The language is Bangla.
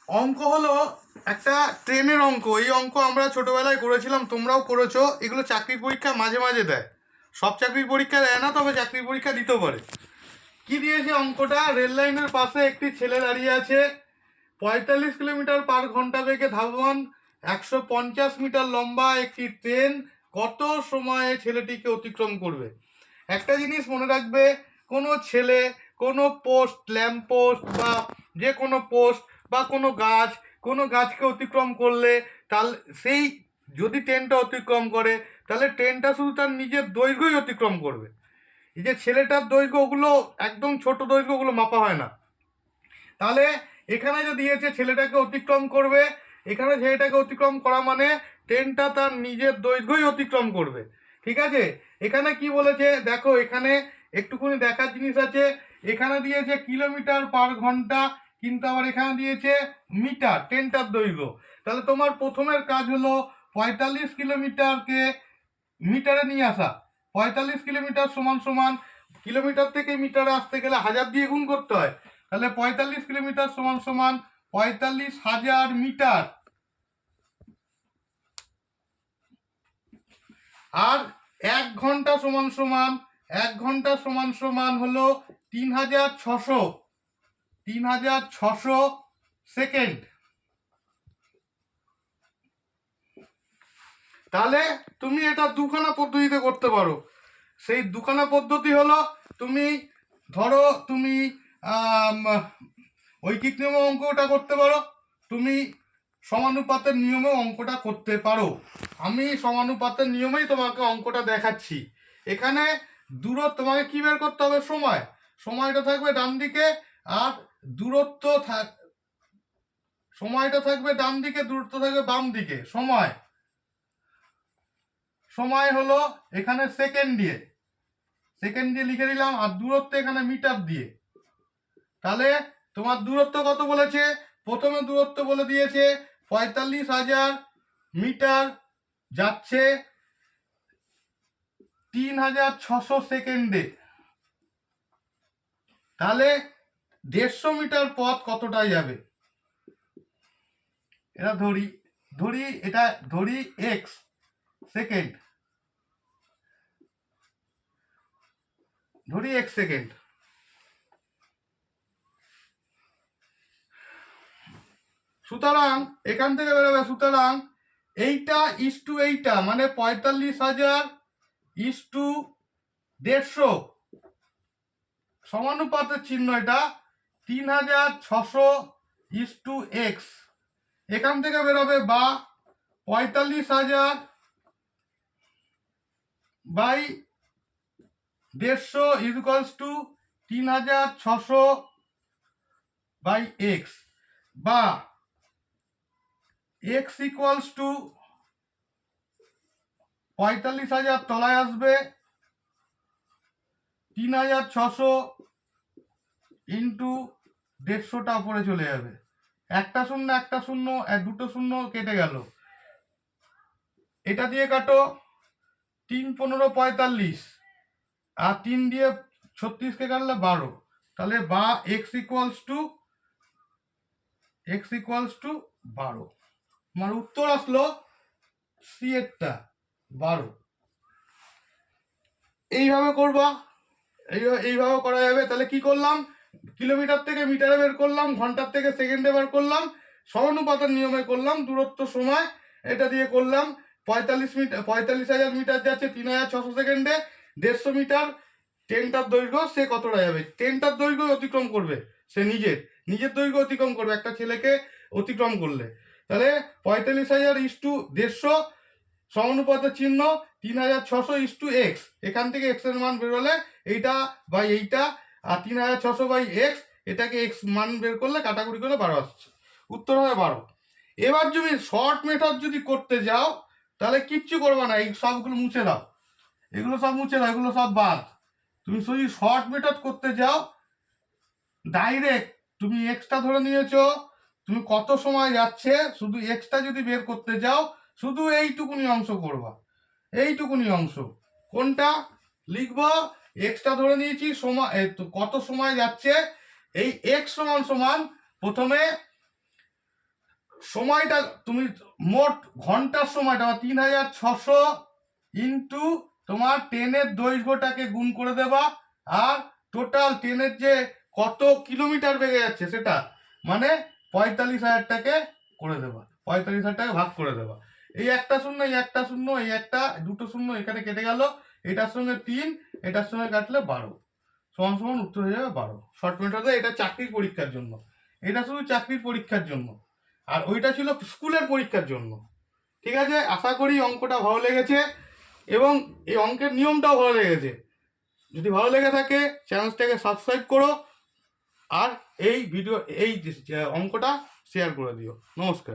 অঙ্ক হলো একটা ট্রেনের অঙ্ক। এই অঙ্ক আমরা ছোটবেলায় করেছিলাম, তোমরাও করেছো। এগুলো চাকরির পরীক্ষা মাঝে মাঝে দেয়, সব চাকরির পরীক্ষা দেয় না, তবে চাকরির পরীক্ষা দিতেও পারে। কি দিয়েছে অঙ্কটা? রেল লাইনের পাশে একটি ছেলে দাঁড়িয়ে আছে, 45 কিলোমিটার/ঘন্টা বেগে ধাবমান 150 মিটার লম্বা একটি ট্রেন কত সময়ে ছেলেটিকে অতিক্রম করবে? একটা জিনিস মনে রাখবে, কোনো ছেলে কোনো পোস্ট, ল্যাম্প পোস্ট বা যে কোনো পোস্ট বা কোনো গাছকে অতিক্রম করলে, তাহলে সেই যদি ট্রেনটা অতিক্রম করে, তাহলে ট্রেনটা শুধু তার নিজের দৈর্ঘ্যই অতিক্রম করবে। এই যে ছেলেটার দৈর্ঘ্য, ওগুলো একদম ছোট দৈর্ঘ্য, ওগুলো মাপা হয় না। তাহলে এখানে যে দিয়েছে ছেলেটাকে অতিক্রম করবে, এখানে ছেলেটাকে অতিক্রম করা মানে ট্রেনটা তার নিজের দৈর্ঘ্যই অতিক্রম করবে। ঠিক আছে, এখানে কি বলেছে দেখো, এখানে একটুখানি দেখার জিনিস আছে। এখানে দিয়েছে কিলোমিটার/ঘন্টা, কিন্তু আবার এখানে দিয়েছে মিটার, ট্রেনটার দৈর্ঘ্য। তাহলে তোমার প্রথমের কাজ হলো 45 কিলোমিটারকে মিটারে নিয়ে আসা। 45 কিলোমিটার সমান সমান, কিলোমিটার থেকে মিটারে আসতে গেলে 1000 দিয়ে গুণ করতে হয়। তাহলে 45 কিলোমিটার সমান সমান 45,000 মিটার। আর 1 ঘন্টা সমান সমান, 1 ঘন্টা সমান সমান হলো 3,600 সেকেন্ড। তাহলে তুমি এটা দুখানা পদ্ধতিতে করতে পারো। সেই দুখানা পদ্ধতি হলো, তুমি ধরো তুমি ঐকিক নিয়মে অঙ্কটা করতে পারো, তুমি সমানুপাতের নিয়মেও অঙ্কটা করতে পারো। আমি সমানুপাতের নিয়মেই তোমাকে অঙ্কটা দেখাচ্ছি। এখানে দূরত্ব, তোমাকে কি বের করতে হবে? সময়টা থাকবে ডান দিকে, আর দূরত্ব সময়টা থাকবে ডান দিকে, দূরত্ব থাকবে বাম দিকে। সময় হলো এখানে সেকেন্ড দিয়ে লিখে দিলাম, আর দূরত্ব এখানে মিটার দিয়ে। তাহলে তোমার দূরত্ব কত বলেছে? প্রথমে দূরত্ব বলে দিয়েছে 45,000 মিটার, যাচ্ছে 3,600 সেকেন্ডে। তাহলে 150 মিটার পথ কতটায় যাবে? এটা ধরি এক্স সেকেন্ড, সুতরাং এখান থেকে বেরোবে, সুতরাং এইটা ইস টু এইটা, মানে 45,000 ইস টু 150, সমানুপাতের চিহ্ন এটা, 3,600 ইস টু এক্স। এখান থেকে বেরোবে বা 45,000 by 150 equals to 3,600 by x, বা এক্স ইকুয়ালস টু 45,000 তলায় আসবে, 3,600 ইন্টু 150টা উপরে চলে যাবে। একটা শূন্য দুটো শূন্য কেটে গেল। এটা দিয়ে কাটো, 3×15 45, আর 3 দিয়ে 36কে কাটলে 12। তাহলে বা এক্স ইকুয়ালস টু 12। আমার উত্তর আসলো সি এরটা 12। এইভাবে করবা, এইভাবে করা যাবে। তাহলে কি করলাম? কিলোমিটার থেকে মিটারে বের করলাম, ঘন্টার থেকে সেকেন্ডে বের করলাম, সমানুপাতের নিয়মে করলাম, দূরত্ব সময় এটা দিয়ে করলাম। 45,000 মিটার যাচ্ছে 3,600 সেকেন্ডে, 150 মিটার ট্রেনটার দৈর্ঘ্য, সে কতটা যাবে? ট্রেনটার দৈর্ঘ্য অতিক্রম করবে, সে নিজের দৈর্ঘ্য অতিক্রম করবে একটা ছেলেকে অতিক্রম করলে। তাহলে 45,000 ইস টু 150, সমানুপাতের চিহ্ন 3,600 ইস টু এক্স। এখান থেকে এক্স এর মান বেরোলে এইটা বাই এইটা, আর 3,600 বাই এক্স, এটাকে এক্স মান বের করলে কাটাকুটি করলে 12 আসছে। উত্তর হবে 12। এবার তুমি শর্ট মেথড যদি করতে যাও, তাহলে কিচ্ছু করবে না, এই সবগুলো মুছে দাও, এগুলো সব বাদ। তুমি যদি শর্ট মেথড করতে যাও, ডাইরেক্ট তুমি এক্সটা ধরে নিয়েছো, তুমি কত সময় যাচ্ছে, শুধু এক্সটা যদি বের করতে যাও, শুধু এইটুকুনি অংশ করবা, এইটুকুনি অংশ। কোনটা লিখবো? এক্সটা ধরে নিয়েছি, কত সময় যাচ্ছে, এই এক্স সমান সমান প্রথমে সময়টা তুমি মোট ঘন্টার সময়টা 3600 ইন্টু তোমার ট্রেনের দৈর্ঘ্যটাকে গুণ করে দেবা, আর টোটাল ট্রেনের যে কত কিলোমিটার বেগে যাচ্ছে সেটা মানে 45,000টাকে করে দেবা, 45,000টাকে ভাগ করে দেবা। এই একটা শূন্য, এই একটা শূন্য, এই একটা দুটো শূন্য এখানে কেটে গেল, এটার সঙ্গে 3, এটার সঙ্গে কাটলে 12 সমান সমান উত্তর হয়ে যাবে 12। শর্ট মেথডে এটা চাকরির পরীক্ষার জন্য, এটা শুধু চাকরির পরীক্ষার জন্য, আর ওইটা ছিল স্কুলের পরীক্ষার জন্য। ঠিক আছে, আশা করি অঙ্কটা ভালো লেগেছে এবং এই অঙ্কের নিয়মটাও ভালো লেগেছে। যদি ভালো লেগে থাকে চ্যানেলটাকে সাবস্ক্রাইব করো, আর এই ভিডিও এই অঙ্কটা শেয়ার করে দিও। নমস্কার।